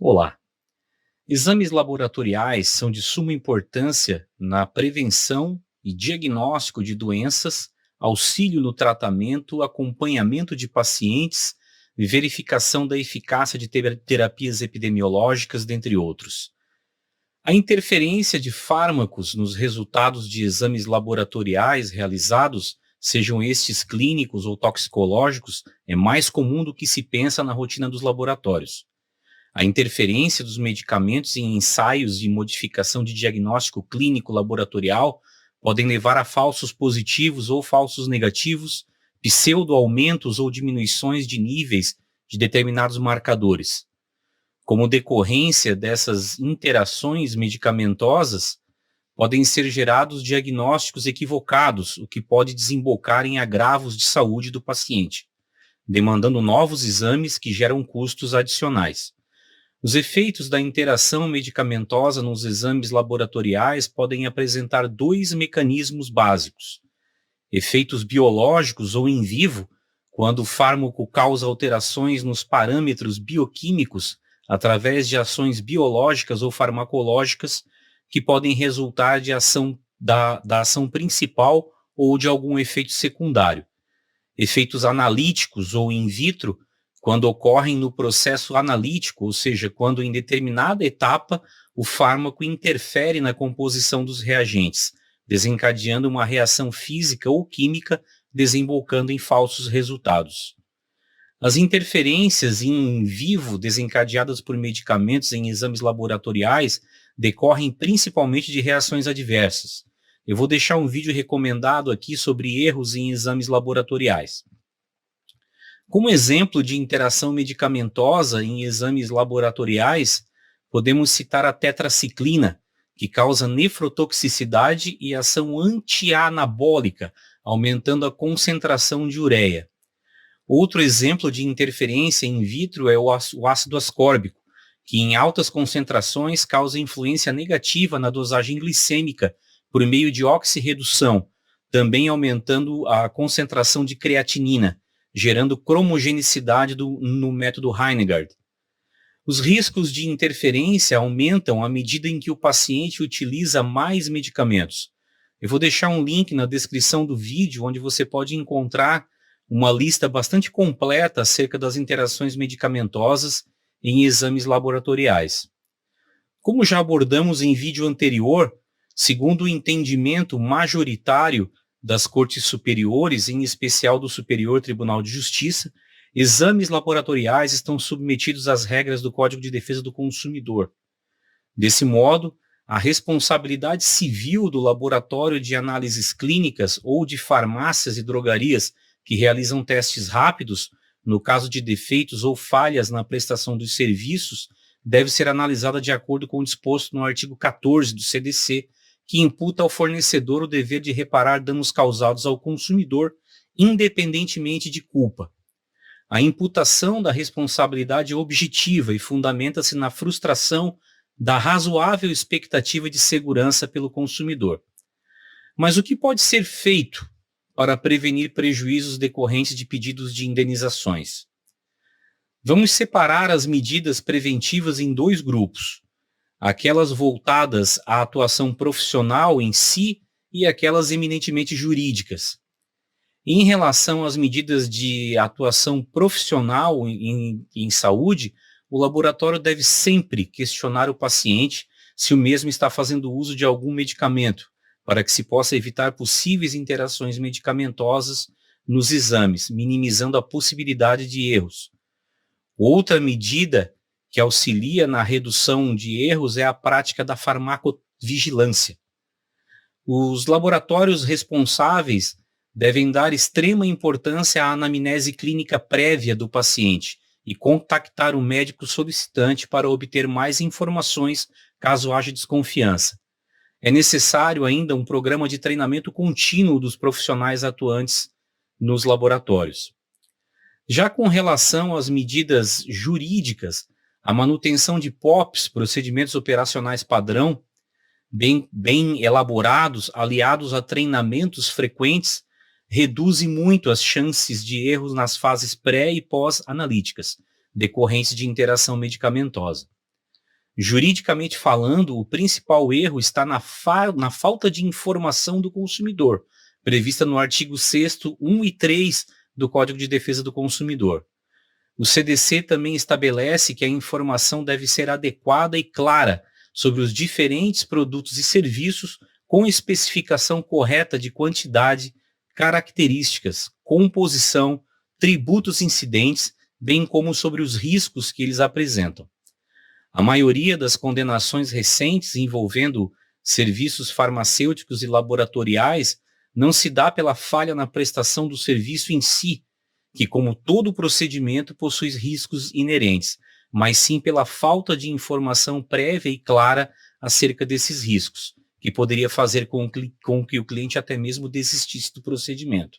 Olá! Exames laboratoriais são de suma importância na prevenção e diagnóstico de doenças, auxílio no tratamento, acompanhamento de pacientes e verificação da eficácia de terapias epidemiológicas, dentre outros. A interferência de fármacos nos resultados de exames laboratoriais realizados, sejam estes clínicos ou toxicológicos, é mais comum do que se pensa na rotina dos laboratórios. A interferência dos medicamentos em ensaios de modificação de diagnóstico clínico laboratorial podem levar a falsos positivos ou falsos negativos, pseudo-aumentos ou diminuições de níveis de determinados marcadores. Como decorrência dessas interações medicamentosas, podem ser gerados diagnósticos equivocados, o que pode desembocar em agravos de saúde do paciente, demandando novos exames que geram custos adicionais. Os efeitos da interação medicamentosa nos exames laboratoriais podem apresentar dois mecanismos básicos: efeitos biológicos ou in vivo, quando o fármaco causa alterações nos parâmetros bioquímicos através de ações biológicas ou farmacológicas que podem resultar de ação da ação principal ou de algum efeito secundário. Efeitos analíticos ou in vitro, quando ocorrem no processo analítico, ou seja, quando em determinada etapa o fármaco interfere na composição dos reagentes, desencadeando uma reação física ou química, desembocando em falsos resultados. As interferências in vivo desencadeadas por medicamentos em exames laboratoriais decorrem principalmente de reações adversas. Eu vou deixar um vídeo recomendado aqui sobre erros em exames laboratoriais. Como exemplo de interação medicamentosa em exames laboratoriais, podemos citar a tetraciclina, que causa nefrotoxicidade e ação antianabólica, aumentando a concentração de ureia. Outro exemplo de interferência in vitro é o ácido ascórbico, que em altas concentrações causa influência negativa na dosagem glicêmica por meio de oxirredução, também aumentando a concentração de creatinina, gerando cromogenicidade no método Heingard. Os riscos de interferência aumentam à medida em que o paciente utiliza mais medicamentos. Eu vou deixar um link na descrição do vídeo onde você pode encontrar uma lista bastante completa acerca das interações medicamentosas em exames laboratoriais. Como já abordamos em vídeo anterior, segundo o entendimento majoritário das cortes superiores, em especial do Superior Tribunal de Justiça, exames laboratoriais estão submetidos às regras do Código de Defesa do Consumidor. Desse modo, a responsabilidade civil do laboratório de análises clínicas ou de farmácias e drogarias que realizam testes rápidos, no caso de defeitos ou falhas na prestação dos serviços, deve ser analisada de acordo com o disposto no artigo 14 do CDC, que imputa ao fornecedor o dever de reparar danos causados ao consumidor, independentemente de culpa. A imputação da responsabilidade é objetiva e fundamenta-se na frustração da razoável expectativa de segurança pelo consumidor. Mas o que pode ser feito para prevenir prejuízos decorrentes de pedidos de indenizações? Vamos separar as medidas preventivas em dois grupos: aquelas voltadas à atuação profissional em si e aquelas eminentemente jurídicas. Em relação às medidas de atuação profissional em saúde, o laboratório deve sempre questionar o paciente se o mesmo está fazendo uso de algum medicamento, para que se possa evitar possíveis interações medicamentosas nos exames, minimizando a possibilidade de erros. Outra medida que auxilia na redução de erros é a prática da farmacovigilância. Os laboratórios responsáveis devem dar extrema importância à anamnese clínica prévia do paciente e contactar o médico solicitante para obter mais informações caso haja desconfiança. É necessário ainda um programa de treinamento contínuo dos profissionais atuantes nos laboratórios. Já com relação às medidas jurídicas, a manutenção de POPs, procedimentos operacionais padrão, bem elaborados, aliados a treinamentos frequentes, reduzem muito as chances de erros nas fases pré e pós-analíticas, decorrentes de interação medicamentosa. Juridicamente falando, o principal erro está na falta de informação do consumidor, prevista no artigo 6º, 1 e 3 do Código de Defesa do Consumidor. O CDC também estabelece que a informação deve ser adequada e clara sobre os diferentes produtos e serviços, com especificação correta de quantidade, características, composição, tributos incidentes, bem como sobre os riscos que eles apresentam. A maioria das condenações recentes envolvendo serviços farmacêuticos e laboratoriais não se dá pela falha na prestação do serviço em si, que, como todo procedimento, possui riscos inerentes, mas sim pela falta de informação prévia e clara acerca desses riscos, que poderia fazer com que o cliente até mesmo desistisse do procedimento.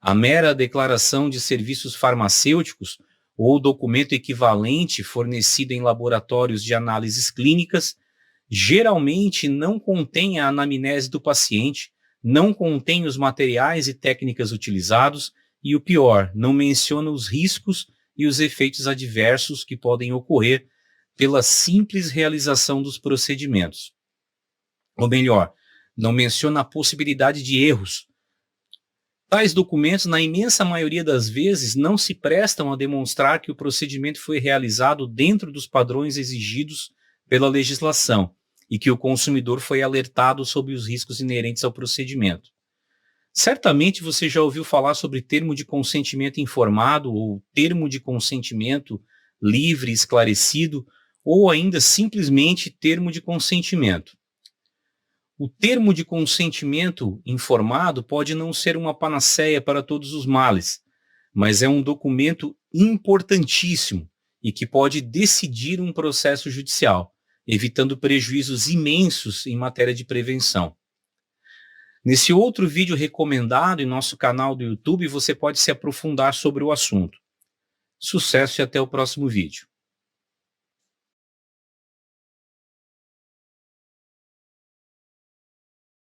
A mera declaração de serviços farmacêuticos ou documento equivalente fornecido em laboratórios de análises clínicas geralmente não contém a anamnese do paciente, não contém os materiais e técnicas utilizados e, o pior, não menciona os riscos e os efeitos adversos que podem ocorrer pela simples realização dos procedimentos. Ou melhor, não menciona a possibilidade de erros. Tais documentos, na imensa maioria das vezes, não se prestam a demonstrar que o procedimento foi realizado dentro dos padrões exigidos pela legislação e que o consumidor foi alertado sobre os riscos inerentes ao procedimento. Certamente você já ouviu falar sobre termo de consentimento informado ou termo de consentimento livre, esclarecido, ou ainda simplesmente termo de consentimento. O termo de consentimento informado pode não ser uma panaceia para todos os males, mas é um documento importantíssimo e que pode decidir um processo judicial, evitando prejuízos imensos em matéria de prevenção. Nesse outro vídeo recomendado em nosso canal do YouTube, você pode se aprofundar sobre o assunto. Sucesso e até o próximo vídeo.